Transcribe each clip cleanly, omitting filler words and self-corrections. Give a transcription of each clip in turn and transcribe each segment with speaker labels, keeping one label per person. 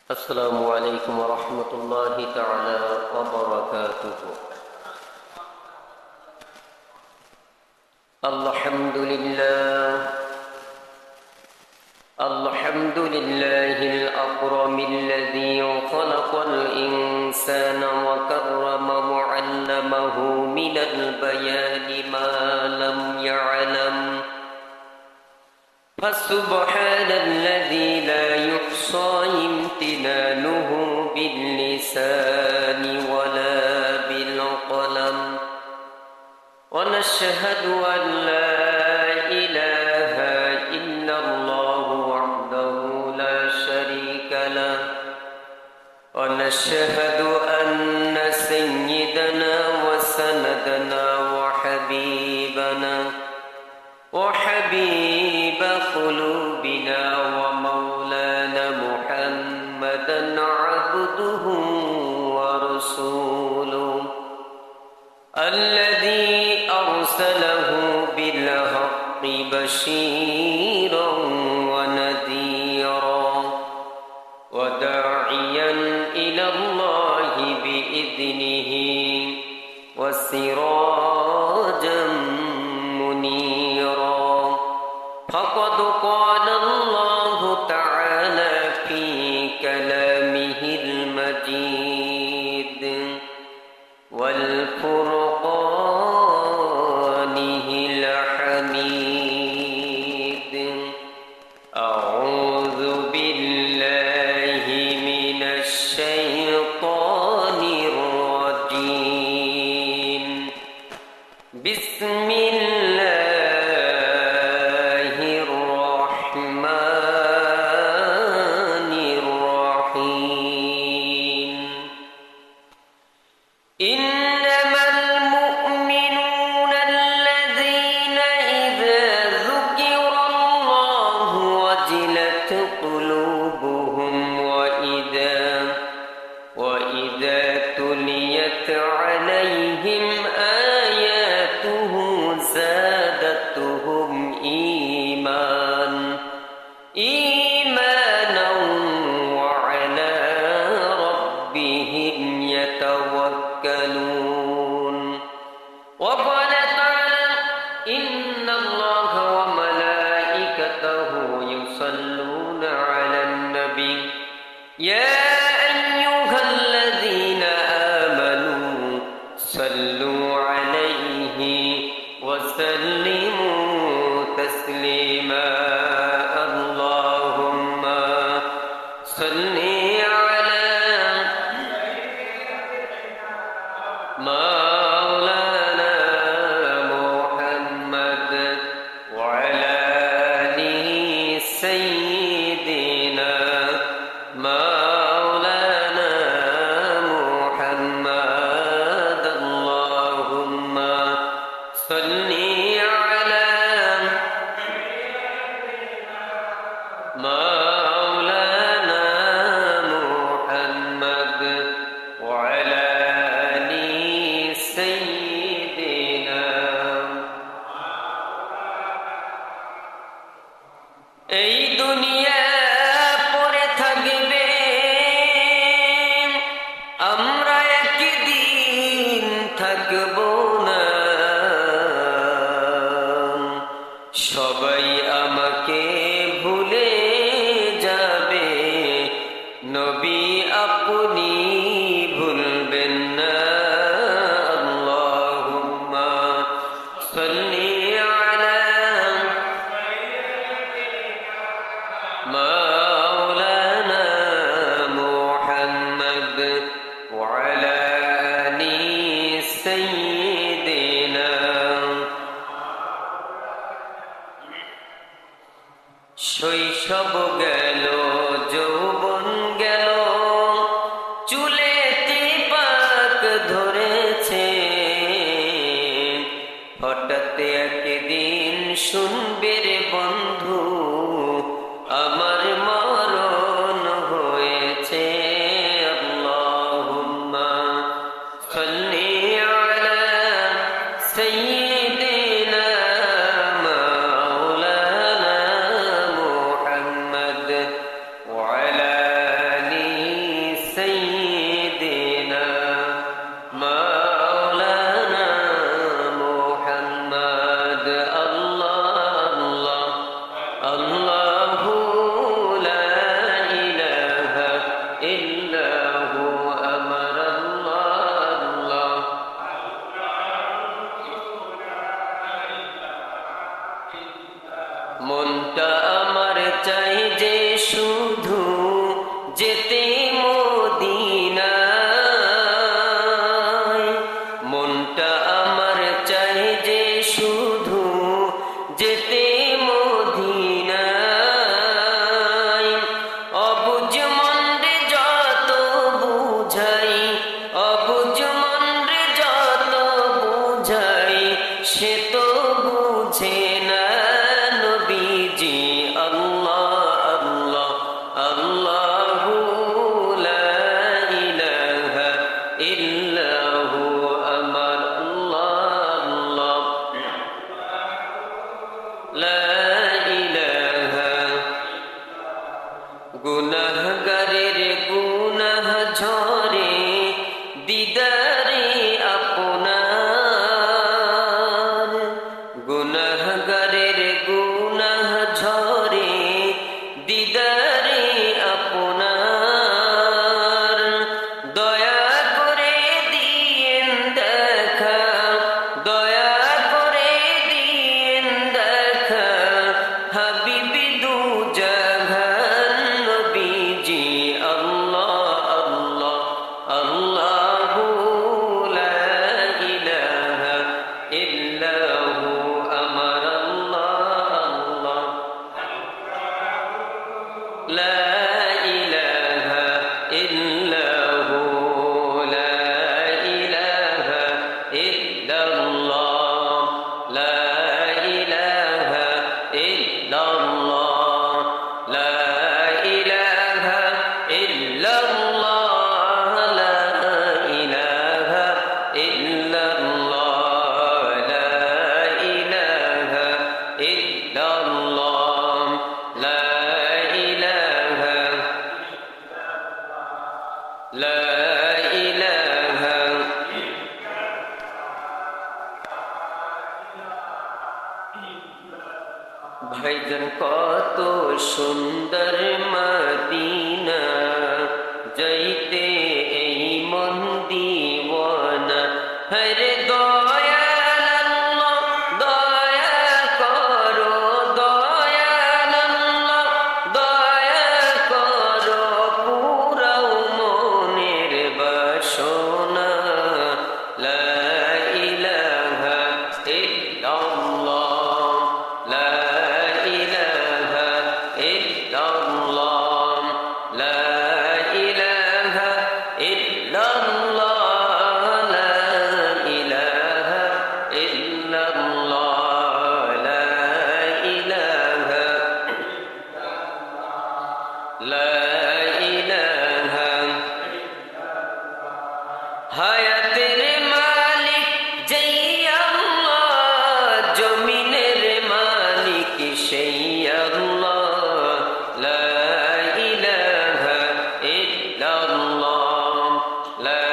Speaker 1: السلام عليكم ورحمة الله تعالى وبركاته. الحمد لله الأكرم الذي خلق الإنسان وكرم وعلمه من البيان ما لم يعلم، فسبحان الذي لا يحصى امتنانه باللسان ولا بالقلم، ونشهد أن لا إله إلا الله وحده لا شريك له، ونشهد أن سيدنا وسندنا وحبيب قلوبنا ومولانا محمدا عبده ورسوله، الذي أرسله بالحق بشيرا ونذيرا وداعيا إلى الله بإذنه وسراجا منيرا. فقد قال الله تعالى في كلامه المجيد والفرقانه الحميد: أعوذ بالله من الشيطان الرجيم. بسم الله الرحمن الرحيم. إنما المؤمنون الذين إذا ذكر الله وجلت قلوبهم وإذا تليت عليهم آياته زادتهم إيمانا وعلى ربهم يتوكلون. وقال تعالى: إن الله وملائكته يصلون على النبي يا أيها الذين آمنوا صلوا عليه وسلموا تسليما. اللهم صل على مولانا محمد وعلى آل سيدنا مولانا محمد. اللهم صل على مولانا محمد وعلى آل سيدنا. এই দুনিয়া পড়ে থাকবে, আমরা একদিন থাকবো না। সবাই আমাকে ভুলে যাবে, নবী আপনি ভুলবেন না। আল্লাহুম্মা সাল্লি আলা مولانا محمد وعلى آل سيدنا. শৈশব গেল, যৌবন গেল, চুলেতে পাক ধরেছে, হঠাৎ একদিন শুনবে রে বন্ধু, আমার মরণ হয়েছে। আল্লাহুম্মা সাল্লি আলা সাইয়্যিদিনা মাওলানা মুহাম্মদ ওয়া আলা আলি গুনাহগারের গুনাহ ঝরে দিদারে আপনার, গুনাহগারের গুনাহ ঝরে দিদারে আপনার, দয়া করে দিয়েন দেখা, দয়া করে দিয়েন দেখা, হাবিবি দু জাহান নবীজি আল্লাহ আল্লাহ আল্লাহু লা ইলাহা ইল্লাহু আমার আল্লাহ আল্লাহ লা ইলাহা ইল্লাহু লা ইলাহা ইল্লাল্লাহ লা ইলাহা ইল্লাল্লাহ লা ইলাহা ইল্লাল্লাহ লা ইলাহা ইল্লাল্লাহ লা ইলাহা ইল্লাল্লাহ লা ইলাহা লা ইলাহা। ভাইজান কত সুন্দর মদিনা, যাইতে এই মন দিওয়ানা, হরে দয়াল আল্লাহ দয়া করো, দয়াল আল্লাহ দয়া করো, পুরাও মনের বাসনা, লা ইলাহা ইল্লাল্লাহ লা ইলাহা ইল্লাল্লাহ লা ইলাহা ইল্লাল্লাহ লা ইলাহা ইল্লাল্লাহ লা ইলাহা লা ইলাহা। হায়াতের মালিক যেই আল্লাহ, জমিনের মালিক সেই আল্লাহ, লা ইলাহা ইল্লাল্লাহ লা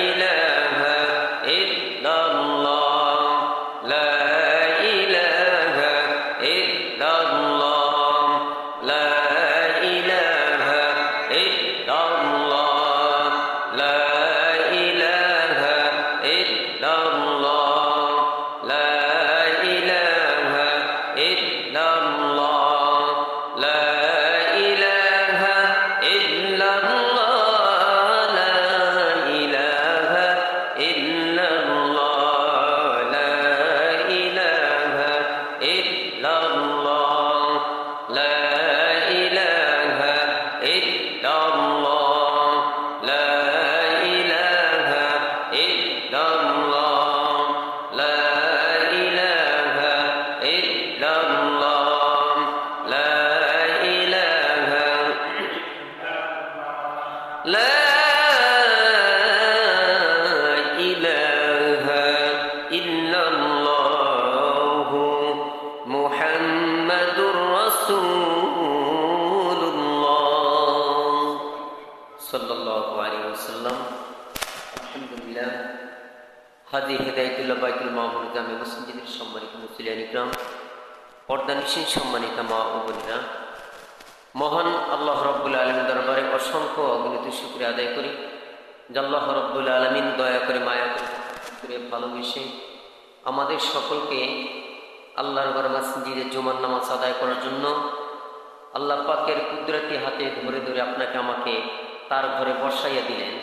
Speaker 1: ইলাহা ইল্লাল্লাহ লা ইলাহা ইল্লাল্লাহ লা ইলাহা ইল্লাল্লাহ লা ইলাহা ইল্লাল্লাহ লা ইলাহা ইল্লাল্লাহ লা ইলাহা ইল্লাল্লাহ লা ইলাহা ইল্লাল্লাহ লা ইলাহা ইল্লাল্লাহ লা ইলাহা ইল্লাল্লাহ লা ইলাহা ইল্লাল্লাহ লা ইলাহা ইল্লাল্লাহ লা ইলাহা লা ইলাহা ইল্লাল্লাহু মুহাম্মাদুর রাসূলুল্লাহ সাল্লাল্লাহু আলাইহি ওয়াসাল্লাম। আলহামদুলিল্লাহ। হাজী হেদায়েতুল্লাহ বাইতুল মামুর জামে মসজিদের সম্মানিত মুসলিয়ান ইকরাম, পর্দানিশীন সম্মানিত মা ও বোনেরা, মহান আল্লাহ রাব্বুল আলামিন দরবারে অসংখ্য অগণিত শুকরিয়া আদায় করি যে আল্লাহ রাব্বুল আলামিন দয়া করে মায়া করে ভালোবেসে আমাদের সকলকে আল্লাহর ঘর মসজিদে জুমার নামাজ আদায় করার জন্য আল্লাহ পাকের কুদরতি হাতে ধরে ধরে আপনাকে আমাকে তার ঘরে বসাইয়া দিলেন।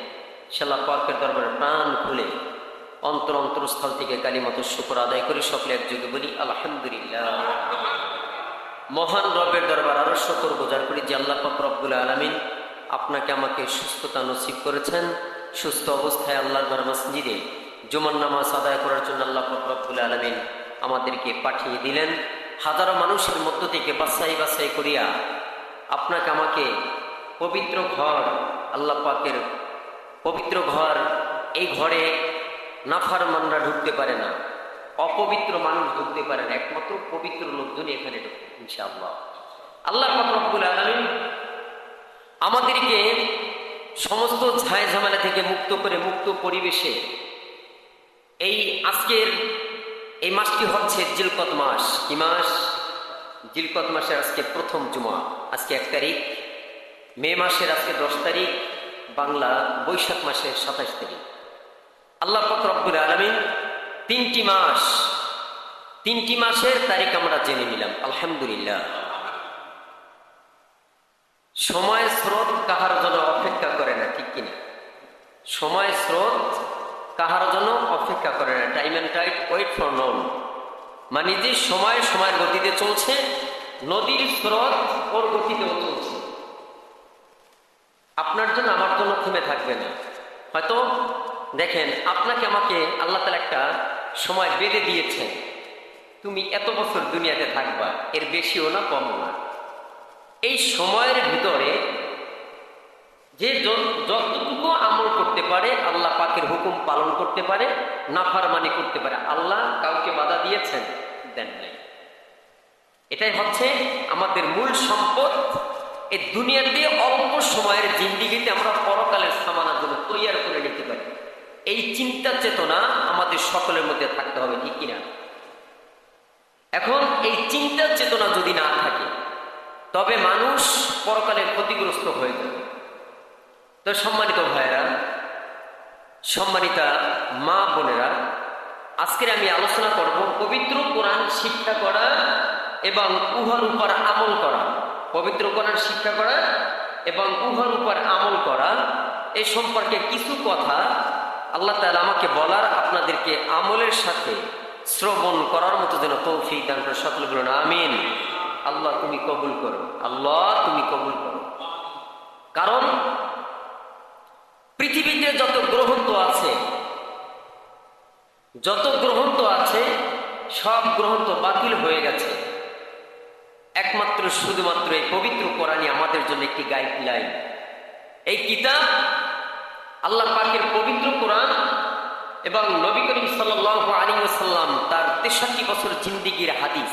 Speaker 1: সে আল্লাহ পাকের দরবারে প্রাণ খুলে অন্তরস্থল থেকে কালিমাত শুকর আদায় করি, সকলে একযোগে বলি আলহামদুলিল্লাহ। মহান রবের দরবার আরো শুকর গুজার করি যে আল্লাহ পাক রব্বুল আলামিন আপনাকে আমাকে সুস্থতা নসিব করেছেন। সুস্থ অবস্থায় আল্লাহর ঘর মসজিদে জুমার নামাজ আদায় করার জন্য আল্লাহ পাক রব্বুল আলামিন আমাদেরকে পাঠিয়ে দিলেন। হাজারো মানুষের মধ্য থেকে বাছাই বাছাই করিয়া আপনাকে আমাকে পবিত্র ঘর, আল্লাহ পাকের পবিত্র ঘর, এই ঘরে নাফরমানরা ঢুকতে পারে না, অপবিত্র মানুষ ঢুকতে পারে না, একমাত্র পবিত্র লোকজনই এখানে ঢুকবে ইনশাআল্লাহ। আল্লাহ পাক রব্বুল আলামিন আমাদেরকে সমস্ত ঝায় ঝামেলা থেকে মুক্ত করে মুক্ত পরিবেশে এই আজকের এই মাসটি হচ্ছে জিলকত মাস। কি মাস? জিলকত মাসের আজকে প্রথম জুমা, আজকে 1 তারিখ, মে মাসের আজকে 10 তারিখ, বাংলা বৈশাখ মাসের 27 তারিখ। আল্লাহ পাক রব্বুল আলামিন 3টি মাসের তারিখ আমরা জেনে নিলাম, আলহামদুলিল্লাহ। সময় স্রোত কাহার জন্য অপেক্ষা করে না, ঠিক কিনা? সময় স্রোত কাহার জন্য অপেক্ষা করে না। Time and tide wait for none, মানে যে সময় সময়ের গতিতে চলছে, নদীর স্রোত ওর গতিতেও চলছে। আপনার জন্য আমার জন্য থেমে থাকবে না। হয়তো দেখেন, আপনাকে আমাকে আল্লাহ তাআলা একটা সময় বেঁধে দিয়েছেন, তুমি এত বছর দুনিয়াতে থাকবা, এর বেশিও না কমও না। এই সময়ের ভিতরে যে যতটুকু আমল করতে পারে, আল্লাহ পাকের হুকুম পালন করতে পারে, নাফরমানি করতে পারে। আল্লাহ কাউকে বাধা দিয়েছেন? দেন নাই। এটাই হচ্ছে আমাদের মূল সম্পদ। এই দুনিয়াতে অল্প সময়ের জিন্দিগিতে আমরা পরকালের সামানার জন্য তৈয়ার করে নিতে পারি। এই চিন্তা চেতনা আমাদের সকলের মধ্যে থাকতে হবে, ঠিক কিনা? এখন এই চিন্তা চেতনা যদি না থাকে, তবে মানুষ পরকালে ক্ষতিগ্রস্ত হয়ে যাবে। তো সম্মানিত ভাইয়েরা, সম্মানিতা মা বোনেরা, আজকে আমি আলোচনা করব পবিত্র কোরআন শিক্ষা করা এবং উহার উপর আমল করা। পবিত্র কোরআন শিক্ষা করা এবং উহার উপর আমল করা, এই সম্পর্কে কিছু কথা আল্লাহ তাআলা আমাকে বলার, আপনাদেরকে আমলের সাথে শ্রবণ করার মতো যেন তৌফিক দান করে। সকলে বলুন আমিন। আল্লাহ তুমি কবুল করো, আল্লাহ তুমি কবুল করো। কারণ পৃথিবীতে যত গ্রন্থ আছে সব গ্রন্থ বাতিল হয়ে গেছে। একমাত্র শুধুমাত্র এই পবিত্র কোরআনই আমাদের জন্য একটি গাইডলাইন। এই কিতাব আল্লাহ পাকের পবিত্র কোরআন এবং নবী করিম সাল্লাল্লাহু আলাইহি ওয়াসাল্লাম তার 63 বছর জিন্দেগীর হাদিস,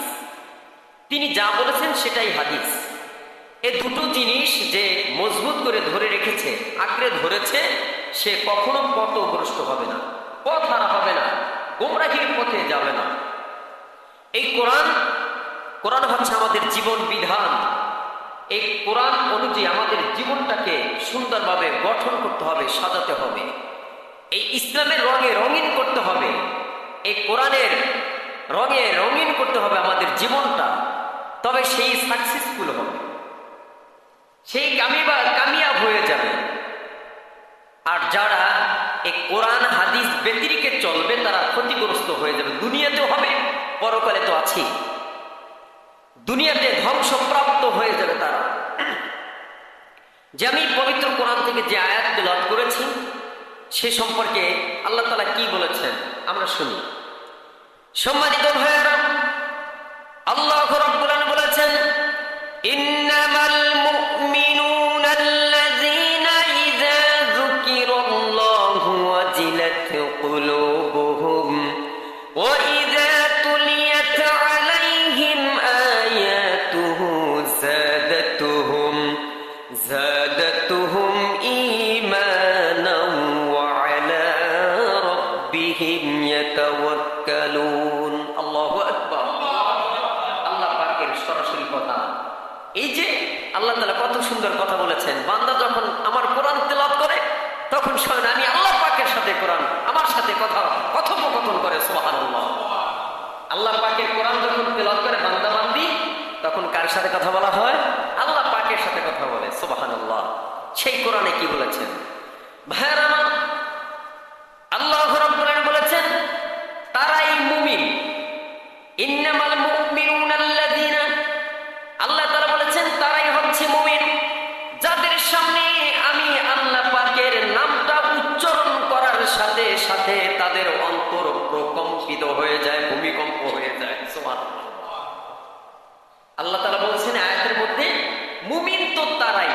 Speaker 1: তিনি যা বলেছেন সেটাই হাদিস। এই দুটো জিনিস যে মজবুত করে ধরে রেখেছে, আঁকড়ে ধরেছে, সে কখনো পথভ্রষ্ট হবে না, পথ হারা হবে না, গোমরাহির পথে যাবে না। এই কোরআন হচ্ছে আমাদের জীবন বিধান। এই কোরআন অনুযায়ী আমাদের জীবনটাকে সুন্দরভাবে গঠন করতে হবে, সাজাতে হবে, এই ইসলামের রঙে রঙিন করতে হবে, এই কোরআনের রঙে রঙিন করতে হবে আমাদের জীবনটা। তবে সেই সাকসেসফুল হবে, সেই কামিয়াব হয়ে যাবে। আর যারা এই কোরআন হাদিস ব্যতিরেকে চলবে, তারা ক্ষতিগ্রস্ত হয়ে যাবে। দুনিয়াতেও হবে, পরকালে তো আছে, দুনিয়াতে ধ্বংসপ্রাপ্ত হয়ে যাবে তারা। যে আমি পবিত্র কোরআন থেকে যে আয়াত তেলাওয়াত করেছি, সে সম্পর্কে আল্লাহ তাআলা কি বলেছেন আমরা শুনি। সম্মানিত ভাইয়েরা, আল্লাহ রাব্বুল আলামিন বলেছেন, ইন্নামাল মুমিনুনা আল্লাযীনা ইযা যুকিরাল্লাহু ওয়াজিলাত কুলুবুহুম ওয়া ইযা তুলিয়াত আলাইহিম আয়াতুহু যাদাতুহুম ঈমানান ওয়া আলা রাব্বিহিম ইয়াতাওয়াক্কালুন। আল্লাহু আকবার। আল্লাহ পাকের সরাসরি কথা। এই যে আল্লাহ তাআলা কত সুন্দর কথা বলেছেন, বান্দা যখন আমার কোরআন তেলাওয়াত করে, তখন স্বয়ং আমি আল্লাহ পাকের সাথে কোরআন আমার সাথে কথোপকথন করে। সুবহানাল্লাহ। আল্লাহ পাকের কোরআন যখন তেলাওয়াত করে বান্দা বান্দি, তখন কার সাথে কথা বলা হয়? আল্লাহ পাকের সাথে কথা বলে। সুবহানাল্লাহ। সেই কোরআনে কি বলেছেন ভাইয়েরা আমার? আল্লাহ রাব্বুল আলামিন বলেছেন, তারাই মুমিন। ইন্নামাল মুমিনুনা আল্লাযীনা, আল্লাহ তাআলা বলেছেন তারাই হচ্ছে মুমিন, যাদের সামনে আমি আল্লাহ পাকের নামটা উচ্চারণ করার সাথে সাথে তাদের অন্তর প্রকম্পিত হয়ে যায়, ভূমিকম্প হয়ে যায়। সুবহানাল্লাহ। আল্লাহ তাআলা বলছেন আয়াতের মধ্যে, মুমিন তো তারাই,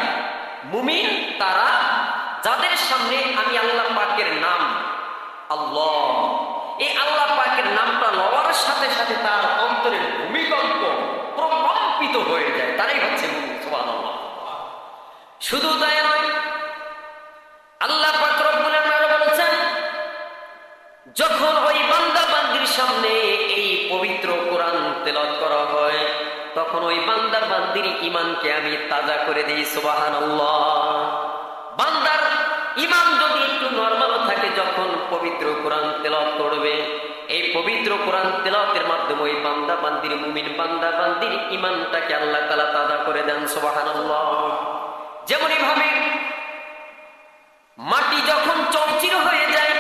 Speaker 1: মুমিন তারা যাদের সামনে আমি আল্লাহ পাকের নাম আল্লাহ, এই আল্লাহ পাকের নামটা লওয়ার সাথে সাথে তার অন্তরের ভূমিকম্প প্রকম্পিত হয়ে যায়, তারাই হচ্ছে মুমিন। সুবহানাল্লাহ। শুধু তাই নয়, আল্লাহ পাক রব্বুল আলামিন বলেছেন, যখন ওই বান্দা বান্দির সামনে এই পবিত্র কোরআন তেলাওয়াত করা হয়, তখন ওই বান্দা বান্দির ঈমানকে আমি তাজা করে দিই। সুবহানাল্লাহ। বান্দার ঈমান যদি একটু নরমাল থাকে, যখন পবিত্র কোরআন তেলাওয়াত করবে, এই পবিত্র কোরআন তেলাওয়াতের মাধ্যমে ওই বান্দা বান্দির, মুমিন বান্দা বান্দির ঈমানটাকে আল্লাহ তাআলা তাজা করে দেন। সুবহানাল্লাহ। যেমন এইভাবে মাটি যখন চৌচির হয়ে যায়,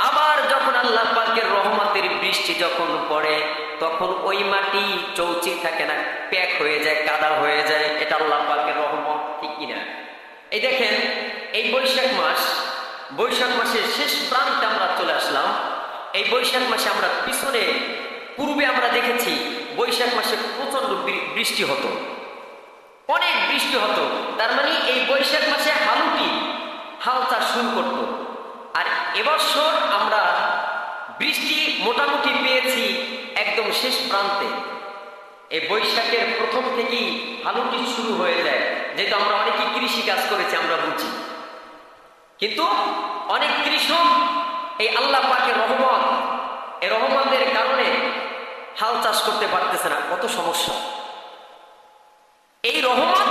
Speaker 1: আবার যখন আল্লাহ পাকের রহমতের বৃষ্টি যখন পড়ে, তখন ওই মাটি চৌচির থাকে না, প্যাক হয়ে যায়, কাদা হয়ে যায়। এটা আল্লাহ পাকের রহমত, ঠিক কিনা? এই দেখেন, এই বৈশাখ মাসের শেষ প্রান্তে আমরা চলে আসলাম। এই বৈশাখ মাসে আমরা পিছনে পূর্বে আমরা দেখেছি বৈশাখ মাসে প্রচন্ড বৃষ্টি হতো, অনেক বৃষ্টি হতো। তার মানে এই বৈশাখ মাসে হাল চাষ শুরু করত। আর এবছর আমরা বৃষ্টি মোটামুটি পেয়েছি একদম শেষ প্রান্তে। এই বৈশাখের প্রথম থেকেই হালুটি শুরু হয়ে যায়, যেহেতু আমরা অনেকেই কৃষি কাজ করেছি, আমরা বুঝি। কিন্তু অনেক কৃষক এই আল্লাহ পাকের রহমত, এই রহমতের কারণে হাল চাষ করতে পারতেছে না, কত সমস্যা। এই রহমত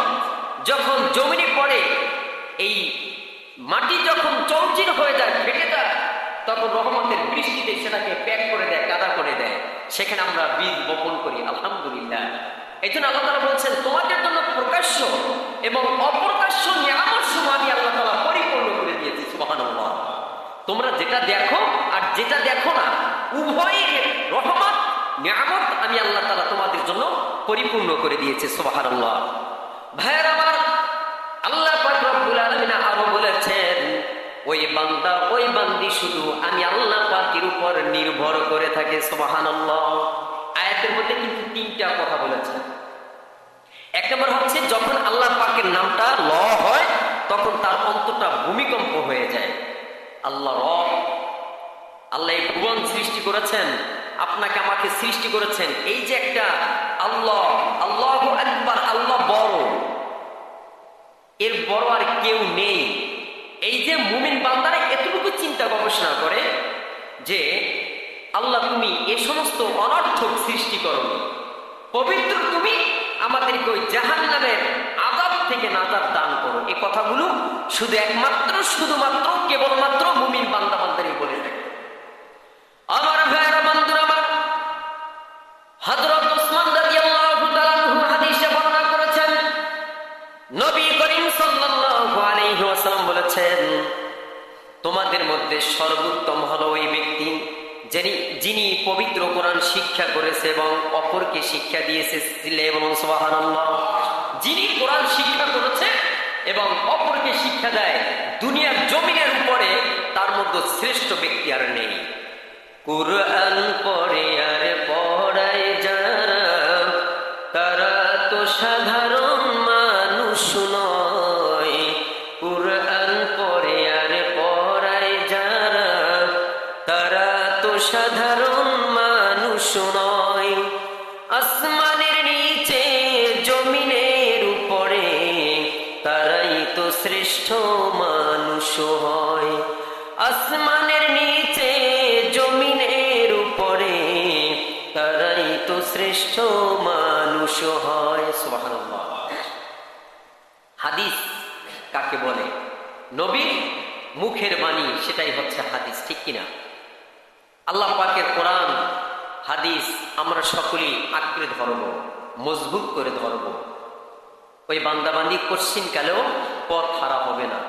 Speaker 1: যখন জমিনে পড়ে, এই মাটি যখন চৌচির হয়ে যায়, ফেটে যায়, তখন রহমতের বৃষ্টিতে সেটাকে প্যাক করে দেয়, কাদা করে দেয়। সেখানে আমরা বীজ বপন করি, আলহামদুলিল্লাহ। এই জন্য আল্লাহ তাআলা বলছেন, তোমাদের জন্য প্রকাশ্য এবং অপ্রকাশ্য নিয়ামত সমূহ আমি আল্লাহ তাআলা পরিপূর্ণ করে দিয়েছি। সুবহানাল্লাহ। তোমরা যেটা দেখো আর যেটা দেখো না, উভয়ের রহমত নিয়ামত আমি আল্লাহ তাআলা তোমাদের জন্য পরিপূর্ণ করে দিয়েছি। সুবহানাল্লাহ। ভাইয়ের আমার, আল্লাহ পাক রব্বুল আলামিন আরো বলেছেন, ওই বান্দা ওই বান্দি শুধু আমি আল্লাহ পাকের উপর নির্ভর করে থাকে। সুবহানাল্লাহ। আয়াতের মধ্যে কিন্তু তিনটা কথা বলেছেন। এক নম্বর হচ্ছে, যখন আল্লাহ পাকের নামটা ল হয়, তখন তার অন্তরটা ভূমিকম্প হয়ে যায়। আল্লাহ রব, আল্লাহ এই ভুবন সৃষ্টি করেছেন, আপনাকে আমাকে সৃষ্টি করেছেন। এই যে একটা আল্লাহ, আল্লাহু আকবার, আল্লাহ বড়, এর বড় আর কেউ নেই। এই যে মুমিন বান্দারা এতটুকু চিন্তা গবেষণা করে যে আল্লাহ, তুমি এ সমস্ত অনর্থক সৃষ্টি করনি, পবিত্র তুমি আমাদেরকে ওই জাহান্নামের আযাব থেকে নাজাত দান করো। এই কথাগুলো শুধু শুধুমাত্র কেবলমাত্র মুমিন বান্দা বান্দারই বলে থাকে। আমার ভাইরা, বন্ধুরা আমার, হযরত ওসমান রাদিয়াল্লাহু তাআলা আনহু হাদিসে বর্ণনা করেছেন, নবী করিম সাল্লাল্লাহু আলাইহি ওয়াসাল্লাম বলেছেন, তোমাদের মধ্যে সর্বোত্তম হলো ওই ব্যক্তি যিনি পবিত্র কোরআন শিক্ষা করেছে এবং অপরকে শিক্ষা দিয়েছে। এবং সুবহানাল্লাহ। যিনি কোরআন শিক্ষা করেছে এবং অপরকে শিক্ষা দেয়, দুনিয়ার জমিনের উপরে তার মধ্যে শ্রেষ্ঠ ব্যক্তি আর নেই। কুরআন পড়ে আর পড়ায় যারা, তারা তো সাধারণ মানুষ নয়। কুরআন পড়ে আর পড়ায় যারা, তারা তো সাধারণ মানুষ নয়। আসমানের নিচে জমিনের উপরে তারাই তো শ্রেষ্ঠ মানুষ হয়। আসমানের নিচে জমিনের উপরে তারাই তো শ্রেষ্ঠ মানুষ হয়। সুবহানাল্লাহ। হাদিস কাকে বলে? নবীর মুখের বাণী, সেটাই হচ্ছে হাদিস, ঠিক কিনা? আল্লাহ পাকের কোরআন হাদিস আমরা সকলেই আঁকড়ে ধরব, মজবুত করে ধরব। ওই বান্দাবান্দি কোশ্চিন কালেও পথ হারা হবে না,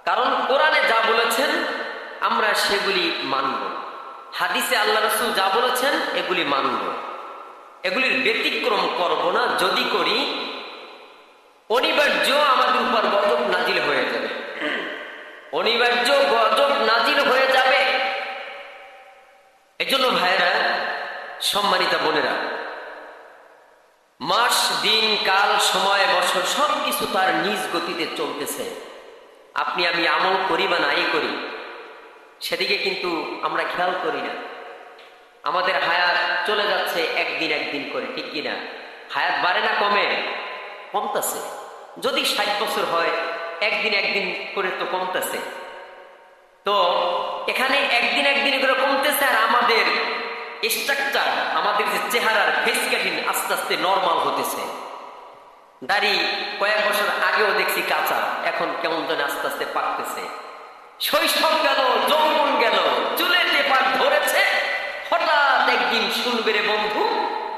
Speaker 1: কারণ কোরআনে যা বলেছেন আমরা সেগুলি মানব। হাদিসে আল্লাহ রাসূল যা বলেছেন এগুলি মানব, এগুলির ব্যতিক্রম করব না। যদি করি, অনিবার্য আমাদের উপর গজব নাজিল হয়ে যাবে, অনিবার্য গজব নাজিল হয়ে যাবে। এজন্য ভাইরা, সম্মানিতা বোনেরা, মাস, দিন, কাল, সময়, বছর সবকিছু তার নিজ গতিতে চলতেছে। আপনি আমি আমল করি বা নাই করি, সেদিকে কিন্তু আমরা খেয়াল করি না। আমাদের হায়াত চলে যাচ্ছে একদিন একদিন করে, ঠিক কিনা? হায়াত বাড়ে না কমে? কমতেছে। যদি 60 বছর হয়, একদিন একদিন করে তো কমতেছে। তো এখানে একদিন একদিন করে কমতেছে, আর আমাদের স্ট্রাকচার, আমাদের যে চেহারার ফেস কাটিং আস্তে আস্তে নর্মাল হতেছে। দাড়ি কয়েক বছর আগেও দেখছি কাঁচা, এখন কেমন যেন আস্তে আস্তে পাকতেছে। শৈশব গেল, যৌবন গেল, চুলে টেপার ধরেছে, হঠাৎ একদিন শুনবে রে বন্ধু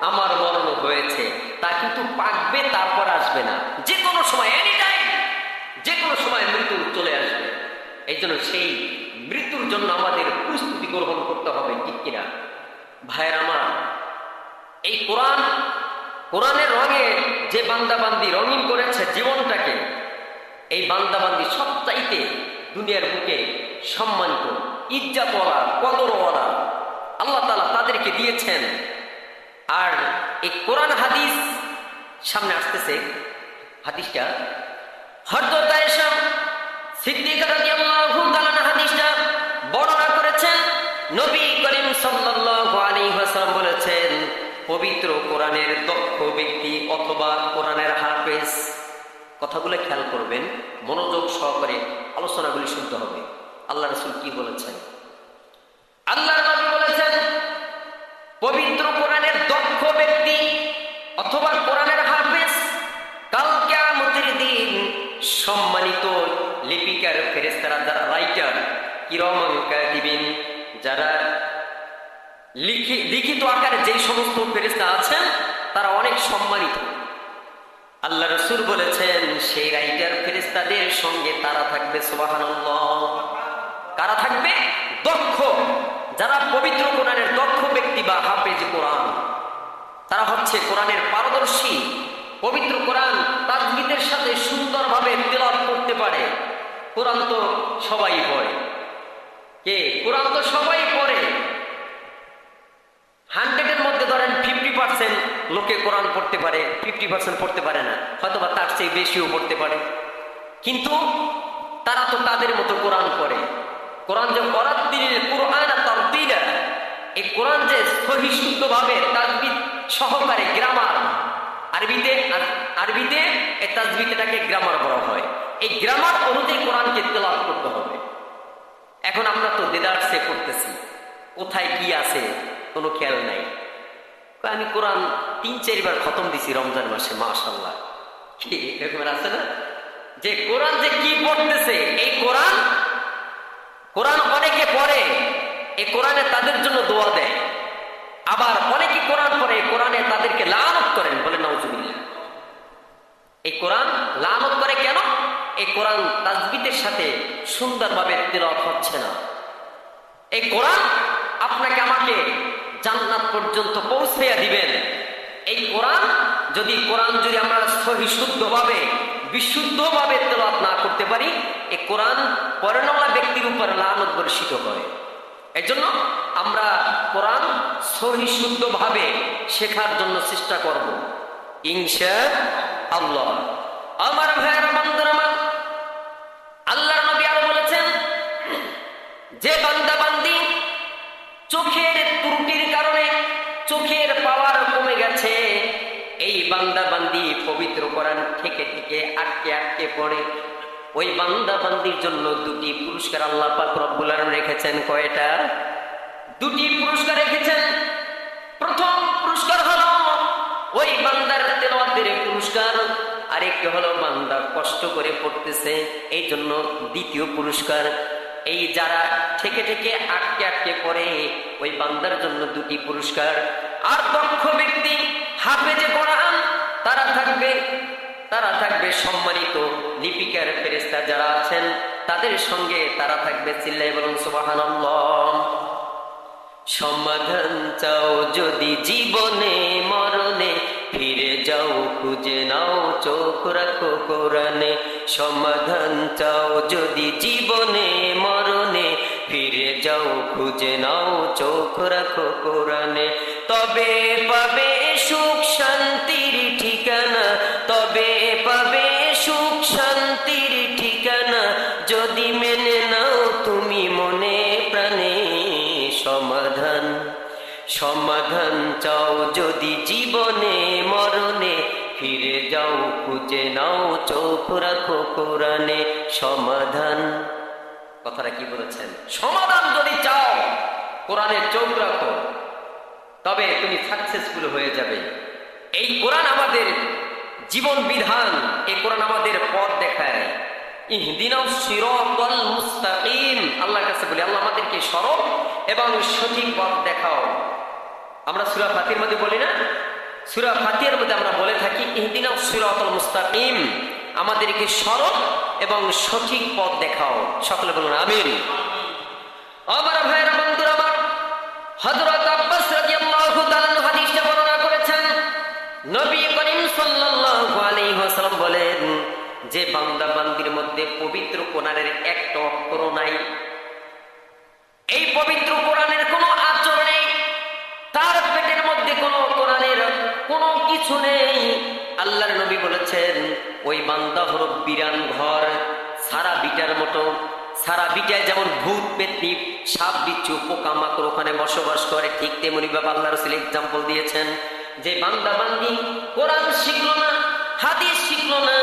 Speaker 1: আমার মরণ হয়েছে। তা কিন্তু পাকবে, তারপর আসবে না, যে কোনো সময়, এনি টাইম, যে কোনো সময় মৃত্যু চলে আসবে। এই জন্য সেই মৃত্যুর জন্য আমাদের প্রস্তুতি গ্রহণ করতে হবে, ঠিক কিনা ভাইয়ের আমার? এই কোরআনের রঙে যে বান্দাবান্দি রঙিন করেছে জীবনটাকে, এই বান্দাবান্দি সবচাইতে দুনিয়ার বুকে সম্মানিত, ইজ্জতওয়ালা, কদরওয়ালা আল্লাহ তাআলা তাদেরকে দিয়েছেন। আর এই কোরআন হাদিস সামনে আসতেছে, হাদিসটা হযরত আয়েশা সিদ্দিকা রাদিয়াল্লাহু তাআলা হাদিসটা বর্ণনা করেছেন। নবী করিম সাল্লাল্লাহু আলাইহি ওয়াসাল্লাম বলেছেন, পবিত্র কোরআনের দক্ষ ব্যক্তি অথবা কোরআনের হাফেজ, কথাগুলো খেয়াল করবেন, মনোযোগ সহকারে আলোচনাগুলি শুনতে হবে। আল্লাহ রাসূল কি বলেছেন? আল্লাহর নবী বলেছেন, পবিত্র কোরআনের দক্ষ ব্যক্তি অথবা কোরআনের হাফেজ কাল কিয়ামতের দিন সম্মানিত লিপিকার ফেরেশতারা, যারা রাইটার, কিরামান কাতিবিন, যারা লিখিত আকারে যে সমস্ত ফেরেশতা আছেন তারা অনেক সম্মানিত। আল্লাহ রাসূল বলেছেন, সেই রাইটার ফেরেশতাদের সঙ্গে তারা থাকবে, সুবহানাল্লাহ। কারা থাকবে? দক্ষ, যারা পবিত্র কোরআনের দক্ষ ব্যক্তি বা হাফেজ কোরআন, তারা হচ্ছে কোরআনের পারদর্শী। পবিত্র কোরআন তাজবিদের সাথে সুন্দরভাবে তেলাওয়াত করতে পারে। কোরআন তো সবাই পড়ে, কে? কোরআন তো সবাই পড়ে। 100-এর মধ্যে ধরেন 50% লোকে কোরআন পড়তে পারে, 50% পড়তে পারে না, হয়তোবা তার চেয়ে বেশিও পড়তে পারে। কিন্তু তারা তো তাদের মতো কোরআন পড়ে। কোরআন যে ওয়ারাত্তিলিল কুরআনা তারতিলা, এই কোরআন যে সহিষ্ণুভাবে তাজবিদ সহকারে, গ্রামার, আরবিতে এই তাজবিদটাকে গ্রামার বলা হয়। এই গ্রামার অনুযায়ী কোরআনকে তেলাওয়াত করতে হবে। এখন আমরা তো দেদারসে পড়তেছি, কোথায় কি আছে কোনো খেয়াল নাই। আমি কোরআন 3-4 বার খতম দিছি রমজান মাসে, মাশাআল্লাহ। কি এরকম আছে না, যে কোরআন যে কি পড়তেছে, এই কোরআন অনেকে পড়ে, এই কোরআনে তাদের জন্য দোয়া দেয়। আবার অনেকে কোরআন পড়ে, কোরআনে তাদেরকে লানত করেন, বলে নাউজুবিল্লাহ। এই কোরআন লানত করে কেন? এই কোরআন তাজবিদের সাথে সুন্দরভাবে তেলাওয়াত হচ্ছে না। এই কোরআন আপনাকে আমাকে জান্নাত পর্যন্ত পৌঁছাইয়া দিবেন। এই কোরআন যদি আমরা সহিশুদ্ধভাবে, বিশুদ্ধভাবে তেলাওয়াত না করতে পারি, এই কোরআন পড়ানোওয়ালা ব্যক্তির উপর লানত বর্ষিত হয়। এই জন্য আমরা কোরআন সহিশুদ্ধভাবে শেখার জন্য চেষ্টা করব, ইনশাআল্লাহ। আমার ভাইয়েরা, বান্দারা, আল্লাহর নবী আরো বলেছেন, যে বান্দা বান্দি চোখের ত্রুটির কারণে চোখের পাওয়ার কমে গেছে, এই বান্দা বান্দি পবিত্র কোরআন থেকে আটকে পড়ে, ওই বান্দা বান্দির জন্য 2টি পুরস্কার আল্লাহ পাক রব্বুল আলামিন রেখেছেন। কয়টা? 2টি পুরস্কার রেখেছেন। প্রথম পুরস্কার হলো ওই বান্দার তেলাওয়াতের পুরস্কার, আরেকটি হলো বান্দা কষ্ট করে পড়তেছে, এই জন্য 2য় পুরস্কার। এই যারা থেকে আটকে পড়ে, ওই বান্দার জন্য 2টি পুরস্কার। আর দক্ষ ব্যক্তি হাফেজে কোরআন, তারা থাকবে সম্মানিত লিপিকার ফেরেশতা যারা আছেন তাদের সঙ্গে তারা থাকবে। চিল্লায়ে বলুন সুবহানাল্লাহ। সমাধান চাও যদি জীবনে মরণে, ফিরে যাও খুঁজে নাও চোখ রাখো কোরআনে। সমাধান চাও যদি জীবনে মরণে, ফিরে যাও খুঁজে নাও চোখ রাখো কোরআনে। তবে পাবে সুখ শান্তির ঠিকানা, তবে পাবে সুখ শান্তির ঠিকানা, যদি মেনে নাও তুমি মনে প্রাণে। সমাধান চাও যদি জীবনে মরণে, ফিরে যাও যাও খুঁজে নাও চোখ রাখো কোরআনে সমাধান। কথাটা কি বলেছেন? সমাধান যদি চাও কোরআনে চোখ রাখো, তবে তুমি সাকসেসফুল হয়ে যাবে। এই কোরআন আমাদের জীবন বিধান, এই কোরআন আমাদের পথ দেখায়। ইহদিনাস সিরাতাল মুস্তাকিম, আল্লাহর কাছে বলি আল্লাহ আমাদেরকে সরল এবং সঠিক পথ দেখাও। আমরা সূরা ফাতিহার মধ্যে বলি না, সূরা ফাতিহার মধ্যে আমরা বলে থাকি ইহদিনাস সিরাতাল মুস্তাকিম, আমাদেরকে সরল এবং সঠিক পথ দেখাও। সকলে বলুন আমিন। আমার ভাইরা বন্ধুরা আমার, হযরত আব্বাস রাদিয়াল্লাহু তাআলা হাদিসে বর্ণনা করেছেন, নবী করিম সাল্লাল্লাহু আলাইহি ওয়াসাল্লাম বলেন, যে বান্দা বান্দির মধ্যে পবিত্র কোরআনের একটা অক্ষর নাই, এই পবিত্র কোরআনের কোনো আচর নেই, তার পেটের মধ্যে কোনো কোরআনের কোনো কিছু নেই, আল্লাহর নবী বলেছেন ওই বান্দা হলো বিরান ঘর, সারা বিটার মতো। সারা বিটায় যেমন ভূত পেতনি সাপ বিচ্ছু পোকামাকড় ওখানে বসবাস করে, ঠিক তেমনি বাবা আল্লাহ রাসূল এক্সাম্পল দিয়েছেন, যে বান্দা বান্দি কোরআন শিখলো না, হাদিস শিখলো না,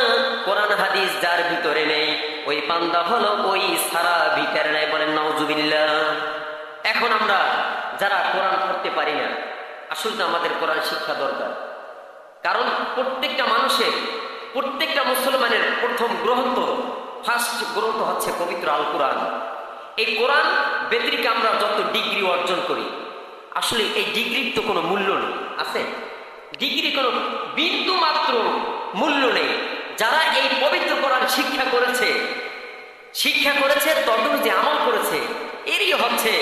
Speaker 1: কোরআন হাদিস যার ভিতরে নেই, ওই বান্দা হলো ওই সারা ভিটার নাই। বলেন নাউজুবিল্লাহ। এখন আমরা যারা কোরআন পড়তে পারি না, আসলে আমাদের কোরআন শিক্ষা দরকার। কারণ প্রত্যেকটা মানুষের, প্রত্যেকটা মুসলমানের প্রথম গ্রন্থ, ফার্স্ট গ্রন্থ হচ্ছে পবিত্র আল কোরআন। এই কোরআন ব্যতিরিক আমরা যত ডিগ্রি অর্জন করি, আসলে এই ডিগ্রির তো কোনো মূল্য নেই। আছে? ডিগ্রি কোনো বিন্দু মাত্র মূল্য নেই। যারা এই পবিত্র কোরআন শিক্ষা করেছে ততটুকু যে আমল করেছে, এরই হচ্ছে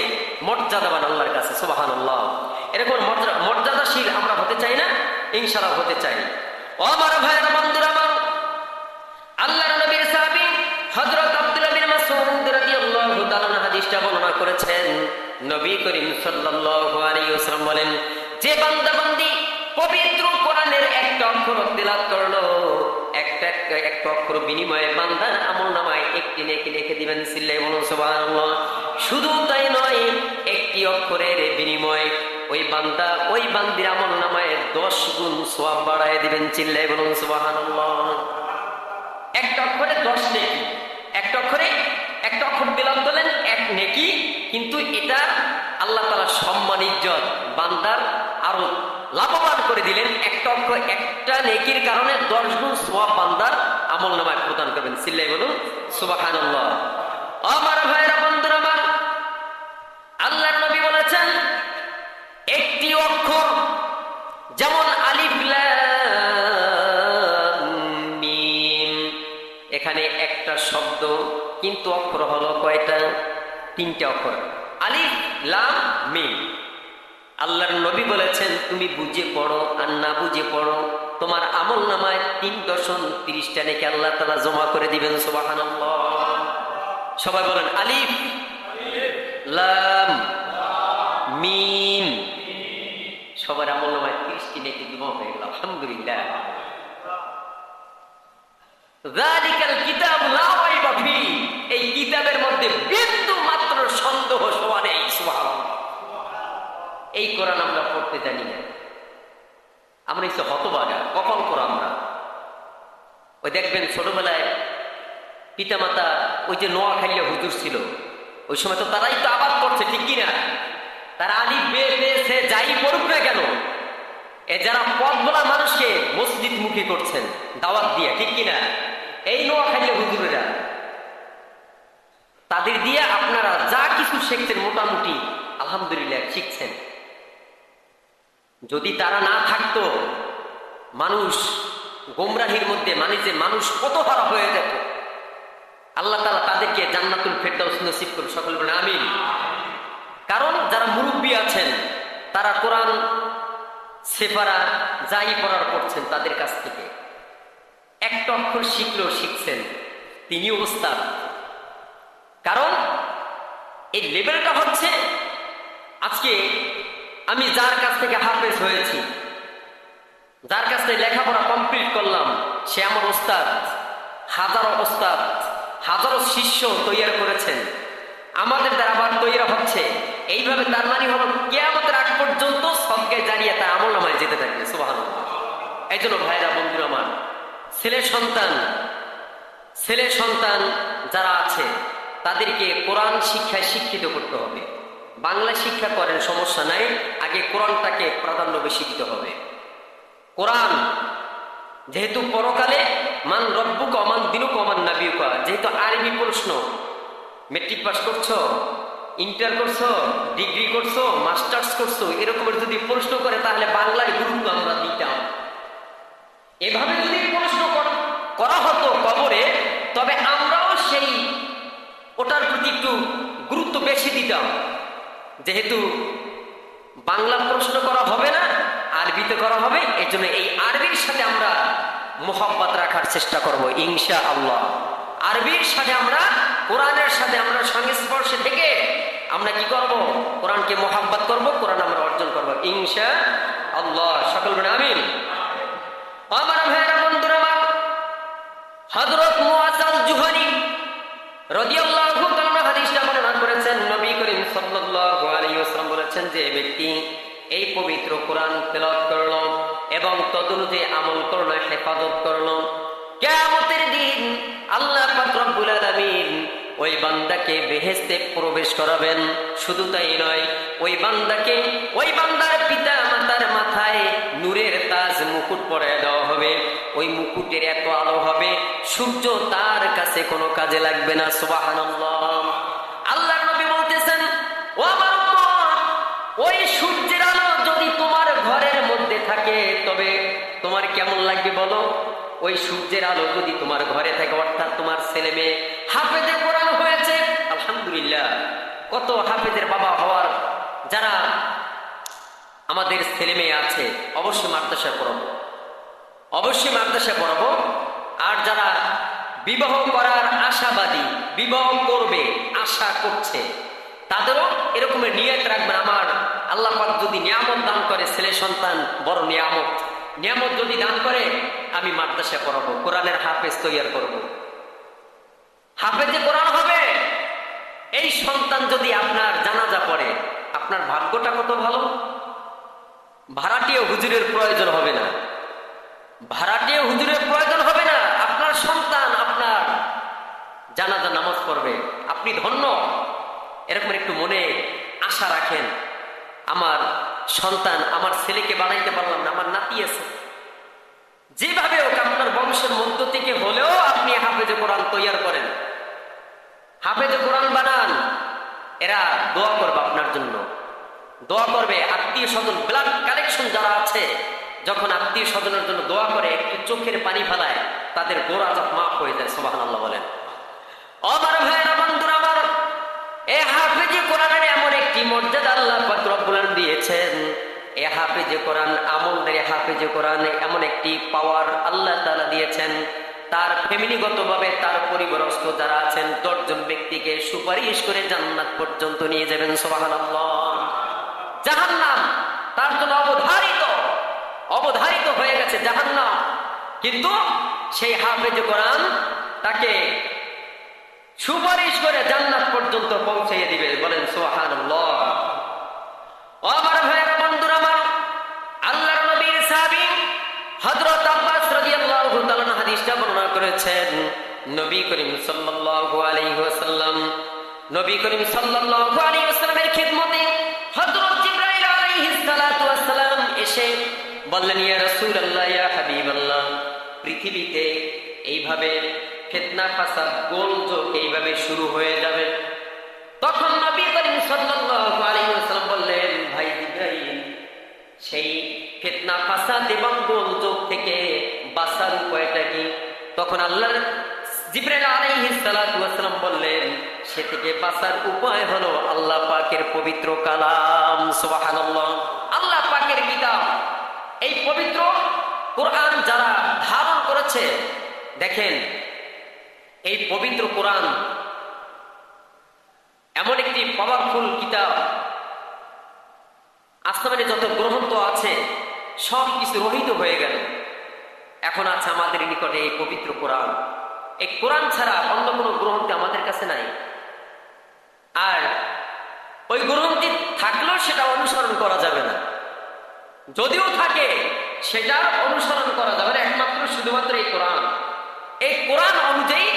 Speaker 1: মর্যাদাবান আল্লাহর কাছে। সুবহানাল্লাহ। এরকম মর্যাদাশীল আমরা হতে চাই না? ইনশাআল্লাহ হতে চাই। ও আমার ভাইয়ের বন্ধুরা আমার, আল্লাহর নবীর সাহাবী হযরত আব্দুল্লাহ বিন মাসউদ রাদিয়াল্লাহু তাআলা হাদিসটা বর্ণনা করেছেন, নবী করিম সাল্লাল্লাহু আলাইহি ওয়াসাল্লাম বলেন, যে বান্দা বান্দি পবিত্র কোরআনের একটা অক্ষর তেলাওয়াত করলো, একটা অক্ষর বিনিময়ে বান্দার আমলনামায় একটি নেকি লিখে দিবেন। সিল্লায়ে বলুন সুবহানাল্লাহ। শুধু তাই নয়, একটি অক্ষরের বিনিময়ে ওই বান্দা ওই বান্দির আমলনামায় 10 গুণ সওয়াব বাড়ায় দিবেন। চিল্লায়ে বলুন সুবহানাল্লাহ। একটা অক্ষরে 10 নেকি, একটা অক্ষরে একটা অক্ষর তেলাওয়াত করলেন 1 নেকি, কিন্তু এটা আল্লাহ তাআলা সম্মান ইজ্জত বান্দার আরো লাভবান করে দিলেন। একটা অক্ষর একটা নেকির কারণে 10 গুণ সওয়াব বান্দার আমলনামায় প্রদান করবেন। সিল্লায়ে বলুন সুবহানাল্লাহ। আমার ভাইরা বন্ধুরা আমার, আল্লাহর নবী বলেছেন একটি অক্ষর যেমন আলিফ লাম মিম, এখানে একটা শব্দ কিন্তু অক্ষর হলো কয়টা? 3টা অক্ষর, আলিফ লাম মিম। আল্লাহর নবী বলেছেন তুমি বুঝে পড়ো আর না বুঝে পড়ো, তোমার আমলনামায় 3.30টা নেকি আল্লাহ তাআলা জমা করে দিবেন। সুবহানাল্লাহ। সবাই বলেন আলিফ লাম মিম। সবার আমলনামায় 30টি নেকি জমা হয়ে গেল। আলহামদুলিল্লাহ। যালিকাল কিতাবু লা রাইবা ফীহি, এই কিতাবের মধ্যে বিন্দু মাত্র সন্দেহ শোভা নেই। সুবহানাল্লাহ। এই কোরআন আমরা পড়তে জানি না, আমরা এসে হতবাগা। কখন কোরআন আমরা ওই দেখবেন ছোটবেলায় পিতামাতা ওই যে নোয়াখালীর হুজুর ছিল, ওই সময় তো তারাই তো আবাদ করছে, ঠিক কিনা? তারা আলিফ বে সে যাই পড়ুক না কেন, এ যারা পথ বলা মানুষকে মসজিদ মুখী করছেন দাওয়াত দিয়ে, ঠিক কিনা? এই নোয়াখালীর হুজুরেরা, তাদের দিয়ে আপনারা যা কিছু শিখছেন মোটামুটি আলহামদুলিল্লাহ শিখছেন। যদি তারা না থাকতো, মানুষ গোমরাহির মধ্যে মানুষ কত হারা হয়ে যেত। আল্লাহ তাআলা তাদেরকে জান্নাতুল ফেরদাউস নসিব করুন। সকল বলেন আমিন। কারণ যারা মুরব্বী আছেন, তারা কোরআন সেফারা যাই পড়ার পড়ছেন, তাদের কাছ থেকে একটা অক্ষর শিখলেও শিখছেন, তিনিও ওস্তাদ। কারণ এই লেভেলটা হচ্ছে, আজকে আমি যার কাছ থেকে হাফেজ হয়েছি, যার কাছ থেকে লেখাপড়া কমপ্লিট করলাম, সে আমার ওস্তাদ। হাজারো শিষ্য তৈরি করেছেন, আমাদের দ্বারা আবার তৈরি হচ্ছে। এইভাবে তার মানে হলো কিয়ামতের আগ পর্যন্ত সবকে জানিয়ে তার আমলনামায় যেতে থাকবে। সুবহানাল্লাহ। এই জন্য ভাইরা বন্ধুরা আমার, ছেলে সন্তান যারা আছে তাদেরকে কোরআন শিক্ষায় শিক্ষিত করতে হবে। বাংলা শিক্ষা করেন, সমস্যা নাই, আগে কোরআনটাকে প্রাধান্য বেশি দিতে হবে। কোরআন যেহেতু পরকালে মান রব্বুকা মান দিনুকা মান নাবিয়ুকা, যেহেতু আরবি প্রশ্ন, মেট্রিক পাস করছো, ইন্টার করছো, ডিগ্রি করছো, মাস্টার্স করছো, এরকমের যদি প্রশ্ন করে তাহলে বাংলার গুরুত্ব আমরা দিতাম। এভাবে যদি প্রশ্ন করা হতো কবরে, তবে আমরাও সেই ওটার প্রতি একটু গুরুত্ব বেশি দিতাম। যেহেতু বাংলা প্রশ্ন করা হবে না, আরবিতে করা হবে, এই জন্য এই আরবির সাথে আমরা মোহাব্বত রাখার চেষ্টা করব ইনশাআল্লাহ। আরবির সাথে আমরা, কোরআনের সাথে আমরা সংস্পর্শে থেকে আমরা কি করব? কোরআনকে মোহাব্বত করব, কোরআন আমরা অর্জন করব ইনশাআল্লাহ। সকল বলেন আমিন। আমার ভাইরা, বন্ধুরা আমার, হযরত মুআয আল-জুহানী রাদিয়াল্লাহু তাআলা হাদিসটা বর্ণনা করেছেন। নবী করিম সাল্লাল্লাহু আলাইহি ওয়াসাল্লাম বলেছেন, যে ব্যক্তি এই পবিত্র কোরআন তেলাওয়াত করলো এবং তদনুযায়ী আমল করলো, হেফাজত করলো, কিয়ামতের দিন আল্লাহ পাক রব্বুল আলামিন ওই বান্দাকে বেহেশতে প্রবেশ করাবেন। শুধু তাই নয়, ওই বান্দাকে, ওই বান্দার পিতা মাতার মাথায় নূরের তাজ মুকুট পরায় দেওয়া হবে। ওই মুকুটের এত আলো হবে, সূর্য তার কাছে কোনো কাজে লাগবে না। সুবহানাল্লাহ। আল্লাহর নবী বলতেছেন, ও আমার উম্মত, ওই সূর্যের আলো যদি তোমার ঘরের মধ্যে থাকে তবে তোমার কেমন লাগবে বলো? ওই সূর্যের আলো যদি তোমার ঘরে থাকে, অর্থাৎ তোমার ছেলে মেয়ে হাফেজে কোরআন হয়েছে, আলহামদুলিল্লাহ, কত হাফেজের বাবা হওয়ার যারা আমাদের ছেলে মেয়ে আছে, অবশ্যই মাদ্রাসায় পড়াবো, অবশ্যই মাদ্রাসায় পড়াবো। আর যারা বিবাহ করার আশাবাদী, বিবাহ করবে আশা করছে, তাদেরও এরকমের নিয়ত রাখবেন, আমার আল্লাহ পাক যদি নিয়ামত দান করে, ছেলে সন্তান বড় নিয়ামত যদি দান করে, আমি মাদ্রাসায় পড়াবো, কোরআনের হাফেজ তৈয়ার করব, হাফেজে কোরআন হবে। এই সন্তান যদি আপনার জানাজা পড়ে, আপনার ভাগ্যটা কত ভালো। ভাড়াটিয়া হুজুরের প্রয়োজন হবে না, ভাড়াটিয়া হুজুরের প্রয়োজন হবে না, আপনার সন্তান আপনার জানাজা নামাজ পড়বে, আপনি ধন্য। এরকম একটু মনে আশা রাখেন, আমার সন্তান, আমার ছেলেকে বানাইতে পারলাম না, আমার নাতি আছে, যেভাবে হোক আপনার বংশের মধ্য থেকে হলেও আপনি হাফেজে কোরআন তৈয়ার করেন, হাফেজে কোরআন বানান। এরা দোয়া করবে আপনার জন্য, দোয়া করবে। আত্মীয় স্বজন, ব্লাড কালেকশন যারা আছে, যখন আত্মীয় স্বজনের জন্য দোয়া করে, একটু চোখের পানি ফেলায়, তাদের গোড়া আযাব মাফ হয়ে যায়। সুবহানাল্লাহ বলেন। আমার ভাইরা, বন্ধুরা আমার, এই হাফেজে কোরআনের এমন একটি মর্যাদা আল্লাহ পাক রব্বুল আলামিন দিয়েছেন। এই হাফেজে কোরআন, আমলদারি হাফেজে কোরআন এমন একটি পাওয়ার আল্লাহ তাআলা দিয়েছেন, তার ফ্যামিলিগতভাবে তার পরিবারস্থ যারা আছেন 10 জন ব্যক্তিকে সুপারিশ করে জান্নাত পর্যন্ত নিয়ে যাবেন। সুবহানাল্লাহ। জাহান্নাম তার জন্য অবধারিত হয়ে গেছে জাহান্নাম, কিন্তু সেই হাফেজে কোরআন তাকে সুপারিশ করে জান্নাত পর্যন্ত পৌঁছিয়ে দিবে। বলেন সুবহানাল্লাহ। ও আমার ভাইরা, বন্ধুরা আমার, আল্লাহর নবীর সাহাবী হযরত আব্বাস রাদিয়াল্লাহু তাআলা হাদিসটা বর্ণনা করেছেন। নবী করিম সাল্লাল্লাহু আলাইহি ওয়াসাল্লাম, নবী করিম সাল্লাল্লাহু আলাইহি ওয়াসাল্লামের খিদমতে হযরত জিবরাইল আলাইহিস সালাতু ওয়াস সালাম এসে বললেন, ইয়া রাসূলুল্লাহ, ইয়া হাবিবাল্লাহ, পৃথিবীতে এইভাবে ফিতনা ফাসাদ গোলযোগ এইভাবে শুরু হয়ে যাবে। তখন নবী করিম সাল্লাল্লাহু আলাইহি ওয়াসাল্লাম বললেন, ভাই জিবরাইল, সেই ফিতনা ফাসাদ এবং গোলযোগ থেকে বাঁচার উপায়টা কি? তখন আল্লাহর জিবরাইল আলাইহিস সালাতু ওয়াস সালাম বললেন, সে থেকে বাঁচার উপায় হলো আল্লাহ পাকের পবিত্র কালাম। সুবহানাল্লাহ। আল্লাহ পাকের কিতাব, এই পবিত্র কোরআন যারা ধারণ করেছে, দেখেন এই পবিত্র কোরআন এমন একটি পাওয়ারফুল কিতাব, আসমানে যত গ্রন্থ আছে সব কিছু রহিত হয়ে গেল, এখন আছে আমাদের নিকটে এই পবিত্র কোরআন। এই কোরআন ছাড়া অন্য কোনো গ্রন্থ আমাদের কাছে নাই, আর ওই গ্রন্থটি থাকলেও সেটা অনুসরণ করা যাবে না, যদিও থাকে সেটার অনুসরণ করা যাবে না, একমাত্র শুধুমাত্র এই কোরআন। এই কোরআন অনুযায়ী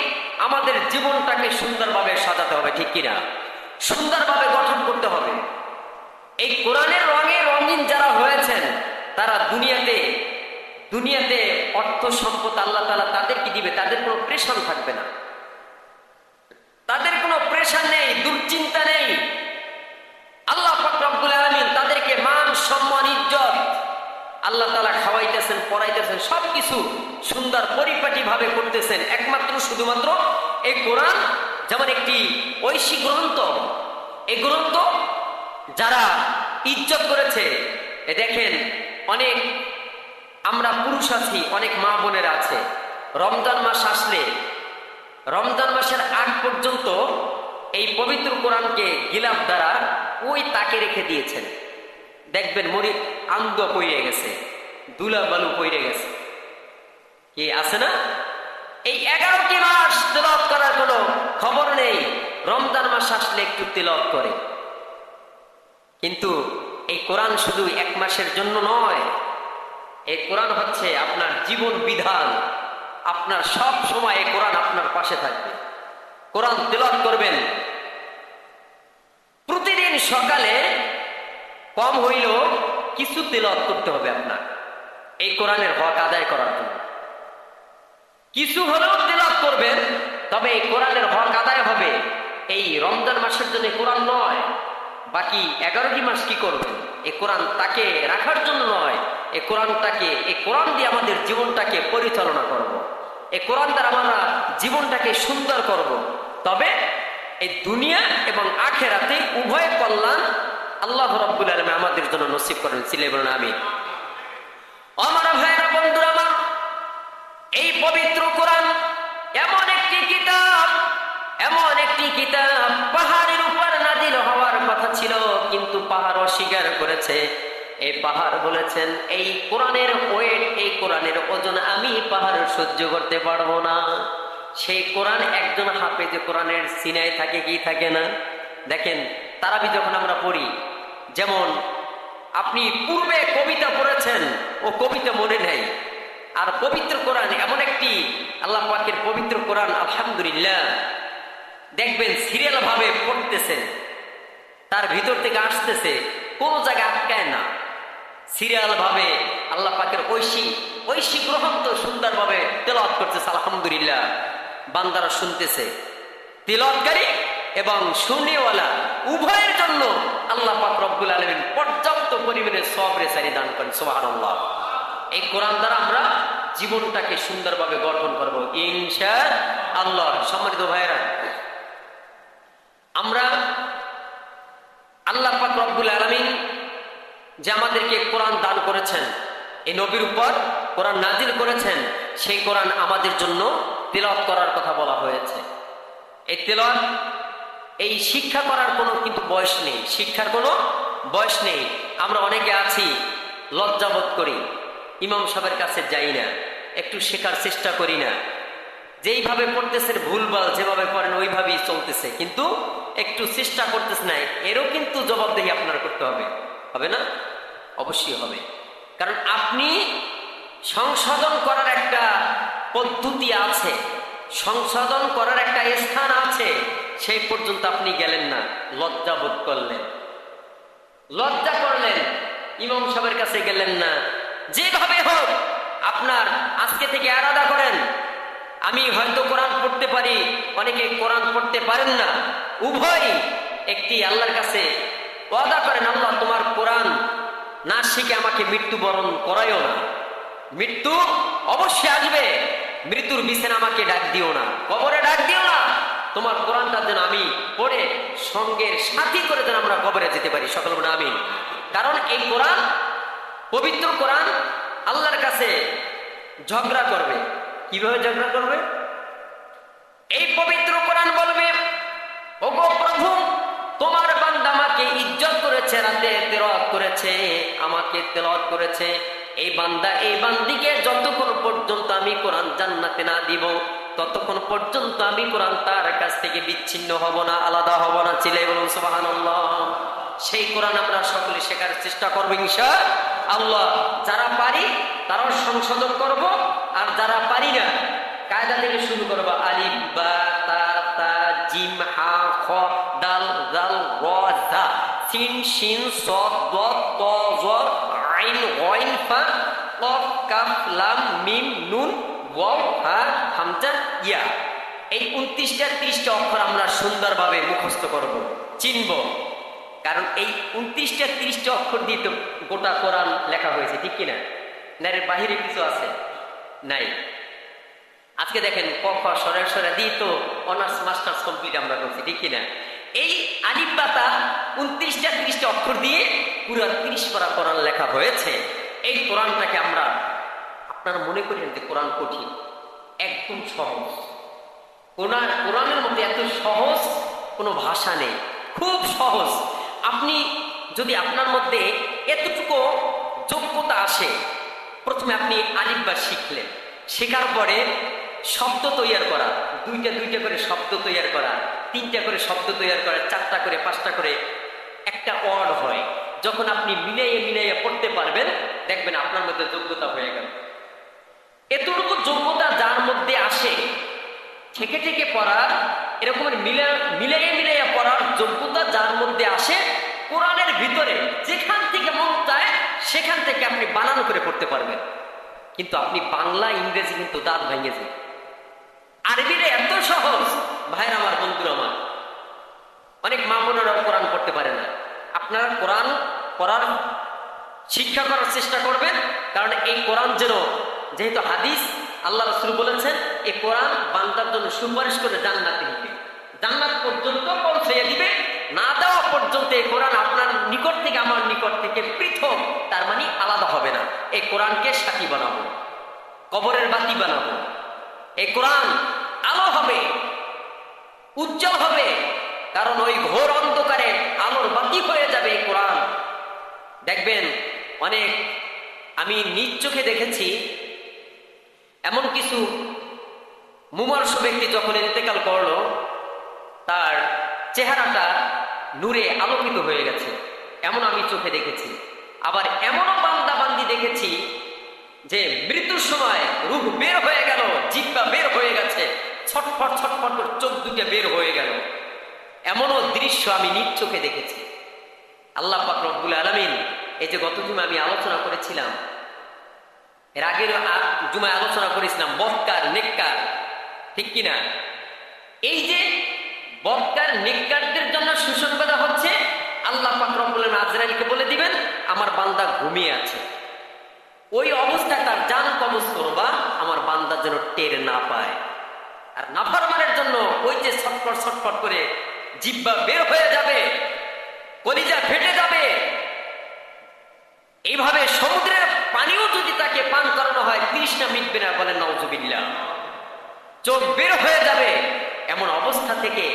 Speaker 1: আমাদের জীবনটাকে সুন্দরভাবে সাজাতে হবে, ঠিক কিনা? সুন্দরভাবে গঠন করতে হবে। এই কোরআনের রঙে রঙিন যারা হয়েছেন তারা দুনিয়াতে অর্থ সম্পদ আল্লাহ তাআলা তাদেরকে দিবে, তাদের কোনো প্রেশার থাকবে না, তাদের কোনো প্রেশার নেই, দুশ্চিন্তা নেই। আল্লাহ পাক রব্বুল আলামিন তাদেরকে মান সম্মান ইজ্জত আল্লাহ তাআলা খাওয়াইতেছেন, পড়াইতেছেন, সবকিছু সুন্দর পরিপাটি ভাবে করতেছেন একমাত্র শুধুমাত্র এই কোরআন যেমন একটি ঐশী গ্রন্থ। এই গ্রন্থ যারা ইজ্জত করেছে, দেখেন অনেক আমরা পুরুষ আছি, অনেক মা বোনেরা আছে, রমজান মাস আসলে রমজান মাসের আগ পর্যন্ত এই পবিত্র কোরআনকে গিলাফ দ্বারা ওই তাকে রেখে দিয়েছেন। দেখবেন মরি আঙ্গ পইরে গেছে, দুলা বালু পইরে গেছে, কি আছে না? এই 11টি মাস তেলাওয়াত করার কোনো খবর নেই, রমজান মাস আসলে একটু তেলাওয়াত করে। কিন্তু এই কোরআন শুধু এক মাসের জন্য নয়, এই কোরআন হচ্ছে আপনার জীবন বিধান। আপনার সব সময় এই কোরআন আপনার পাশে থাকবে। কোরআন তেলাওয়াত করবেন প্রতিদিন সকালে, কম হইলেও কিছু তেলাওয়াত করতে হবে আপনার এই কোরআনের হক আদায় করার জন্য। কিছু হলেও তেলাওয়াত করবেন, তবে এই কোরআনের হক আদায় হবে। এই রমজান মাসের জন্য কোরআন নয়, বাকি 11টি মাস কি করবেন? এই কোরআন তাকে রাখার জন্য নয়, এই কোরআন দিয়ে আমাদের জীবনটাকে পরিচালনা করব। এই কোরআন দ্বারা আমরা জীবনটাকে সুন্দর করব। তবে এই দুনিয়া এবং আখিরাতে উভয় কল্যাণ আল্লাহ রাব্বুল আলামিন আমাদের জন্য নসিব করেন। সিলে বলুন আমিন। আমার ভাইরা, বন্ধুরা আমার, এই পবিত্র কোরআন এমন একটি কিতাব পাহাড়ের উপর নাযিল হওয়ার কথা ছিল, কিন্তু পাহাড় অস্বীকার করেছে। এই পাহাড় বলেছেন এই কোরআনের ওয়েট, এই কোরআনের ওজন আমি পাহাড় সহ্য করতে পারবো না। সেই কোরআন একজন হাফেজে কোরআনের সিনায় থাকে কি থাকে না? দেখেন তারাবি যখন আমরা পড়ি, যেমন আপনি পূর্বে কবিতা পড়েছেন, ও কবিতা মনে নেই। আর পবিত্র কোরআন এমন একটি আল্লাহ পাকের পবিত্র কোরআন, আলহামদুলিল্লাহ, দেখবেন সিরিয়াল ভাবে পড়তেছেন, তার ভিতর থেকে আসতেছে, কোন জায়গায় আটকায় না, সিরিয়াল ভাবে আল্লাহ পাকের ঐশী গ্রন্থ সুন্দরভাবে তেলাওয়াত করতেছে। আলহামদুলিল্লাহ, বান্দারা শুনতেছে। তেলাওয়াতকারী এবং শুনেওয়ালা উভয়ের জন্য আল্লাহ পাক রব্বুল আলামিন পর্যাপ্ত পরিমাণে সওয়াবের সারি দান করেন। সুবহানাল্লাহ। এই কোরআন দ্বারা আমরা জীবনটাকে সুন্দরভাবে গঠন করব ইনশাআল্লাহ। সম্মানিত ভাইরা, আমরা আল্লাহ পাক রব্বুল আলামিন যে আমাদেরকে কোরআন দান করেছেন, এই নবীর উপর কোরআন নাজিল করেছেন, সেই কোরআন আমাদের জন্য তেলাওয়াত করার কথা বলা হয়েছে। এই তেলাওয়াত, এই শিক্ষা করার কোনো কিন্তু বয়স নেই, শিক্ষার কোনো বয়স নেই। আমরা অনেকে আছি লজ্জাবোধ করি, ইমাম সাহেবের কাছে যাই না, একটু শেখার চেষ্টা করি না। যেইভাবে পড়তেছেন ভুলভাল, যেভাবে পড়েন ওইভাবেই চলতেছে, কিন্তু একটু চেষ্টা করতেছে না। এরও কিন্তু জবাবদেহি আপনার করতে হবে, হবে না? অবশ্যই হবে। কারণ আপনি সংশোধন করার একটা পদ্ধতি আছে, সংশোধন করার একটা স্থান আছে, সেই পর্যন্ত আপনি গেলেন না, লজ্জা বোধ করলেন, লজ্জা করলেন, ইমাম সাহেবের কাছে গেলেন না। যেভাবে হোক আপনার আজকে থেকে আলাদা করেন। আমি হয়তো কোরআন পড়তে পারি, অনেকে কোরআন পড়তে পারেন না, উভয় একটি আল্লাহর কাছে ওয়াদা করেন, আল্লাহ তোমার কোরআন না শিখে আমাকে মৃত্যুবরণ করাইও না। মৃত্যু অবশ্যই আসবে, মৃত্যুর বিছানা আমাকে ডাক দিও না, কবরে ডাক দিও না। তোমার কোরআনটা যেন আমি পড়ে সঙ্গের সাথী করে যেন আমরা কবরে যেতে পারি। সকল বলে আমিন। কারণ এই কোরআন, পবিত্র কোরআন আল্লাহর কাছে ঝগড়া করবে। কিভাবে ঝগড়া করবে? এই পবিত্র কোরআন বলবে, ওগো প্রভু, তোমার বান্দা আমাকে ইজ্জত করেছে, রাতে তেলাওয়াত করেছে, আমাকে তেলাওয়াত করেছে। এই বান্দা এই বান্দিকে যতক্ষণ পর্যন্ত আমি কোরআন জান্নাতে না দিব, ততক্ষণ পর্যন্ত আমি কোরআন তার কাছ থেকে বিচ্ছিন্ন হব না, আলাদা হব না। চিল্লাইয়া বলুন সুবহানাল্লাহ। সেই কোরআন আমরা সকলে শেখার চেষ্টা করবো ইনশাআল্লাহ। যারা পারি তারাও সংশোধন করব, আর যারা পারি না কায়দা থেকে শুরু করবো। আলিফ বা তা তা জিম হা খ দাল জাল র জা সিন শিন সদ দত ত জ আইন গইন ফা কফ কাফ লাম মিম নুন ওয়াও হা হামজা ইয়া। এই 29টা 30টা অক্ষর আমরা সুন্দরভাবে মুখস্থ করব, চিনব। কারণ এই 29টা 30টা অক্ষর দিয়ে তো গোটা কোরআন লেখা হয়েছে, ঠিক কিনা? না এর বাহিরে কিছু আছে? নাই। আজকে দেখেন ক খ সরে দিয়ে তো অনার্স মাস্টার্স কমপ্লিট আমরা করছি, ঠিক কিনা? এই আলিফ বা তা 29টা 30টা অক্ষর দিয়ে পুরো 30 পারা কোরআন লেখা হয়েছে। এই কোরআনটাকে আমরা, আপনারা মনে করেন যে কোরআন কঠিন, একদম সহজ। কোরআনের মধ্যে এত সহজ কোনো ভাষা নেই, খুব সহজ। আপনি যদি আপনার মধ্যে এতটুকু যোগ্যতা আসে, প্রথমে আপনি আলিফ বা শিখলেন, শেখার পরে শব্দ তৈরি করা, দুইটা করে শব্দ তৈরি করা, 3টা করে শব্দ তৈরি করা, 4টা করে 5টা করে একটা ওয়ার্ড হয়। যখন আপনি মিলাইয়ে পড়তে পারবেন, দেখবেন আপনার মধ্যে যোগ্যতা হয়ে গেল। এতটুকু যোগ্যতা যার মধ্যে আসে, থেকে পড়ার, এরকম মিলাইয়ে পড়ার যোগ্যতা যার মধ্যে আসে, কোরআনের ভিতরে যেখান থেকে মন চায় সেখান থেকে আপনি বানানো করে পড়তে পারবেন। কিন্তু আপনি বাংলা ইংরেজি কিন্তু দাঁত ভেঙে যায়। আরবিটা এত সহজ, ভাইয়ের আমার, বন্ধুরা আমার, অনেক মা বোনেরাও কোরআন পড়তে পারে না। আপনারা কোরআন পড়ার শিক্ষা করার চেষ্টা করবেন, কারণ এই কোরআন যেহেতু হাদিস, আল্লাহ রাসূল বলেছেন এই কোরআন বান্দার জন্য সুপারিশ করে জান্নাতে নিবে, জান্নাত পর্যন্ত পৌঁছে দিবে। না দেওয়া পর্যন্ত এই কোরআন আপনার নিকট থেকে আমার নিকট থেকে পৃথক, তার মানে আলাদা হবে না। এই কোরআনকে সাথী বানাবো, কবরের বাতি বানাবো। এই কোরআন আলো হবে, উজ্জ্বল হবে, কারণ ওই ঘোর অন্ধকারে আলোর বাতি হয়ে যাবে এই কোরআন। দেখবেন অনেক, আমি নিজ চোখে দেখেছি, এমন কিছু মুমূর্ষ ব্যক্তি যখন ইন্তেকাল করলো, তার চেহারাটা নূরে আলোকিত হয়ে গেছে, এমন আমি চোখে দেখেছি। আবার এমনও বান্দা বান্দি দেখেছি যে মৃত্যুর সময় রূহ বের হয়ে গেল, জিহ্বা বের হয়ে গেছে, ছটফট করে চোখ দুটো বের হয়ে গেল। এমনও দৃশ্য আমি নিজ চোখে দেখেছি। আল্লাহ পাক রব্বুল আলামিন, এই যে গত জুমা আমি আলোচনা করেছিলাম, এর আগের জুমায় আলোচনা করেছিলাম বদকার নেককার, ঠিক কিনা? এই যে বদকার নেককারদের জন্য সুসংবাদ হচ্ছে, আল্লাহ পাক রব্বুল আলামিন আজরাইলকে বলে দিবেন আমার বান্দা ঘুমিয়ে আছে, ওই অবস্থায় তার জান কবজ করবা, আমার বান্দা যেন টের না পায়। আর নাফরমানের জন্য ওই যে ছটফট করে জিহ্বা বের হয়ে যাবে, কলিজা ফেটে যাবে, এইভাবে সমুদ্রের পানিও যদি তাকে পান করানো হয় তৃষ্ণা মিটবে না, বলেন নাউজুবিল্লাহ। চোখ বের হয়ে যাবে। এমন অবস্থা থেকে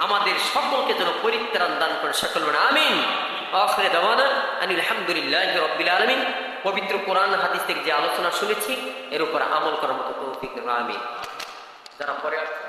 Speaker 1: আমাদের সকলকে যেন পরিত্রাণ দান করে সকল আমিন। আখিরে দাওয়ানা আনিল হামদুলিল্লাহি রাব্বিল আলামিন। পবিত্র কোরআন হাদিস থেকে যে আলোচনা শুনেছি এর উপর আমল করার মতো তৌফিক দান, আমিন। যারা পরে আসছেন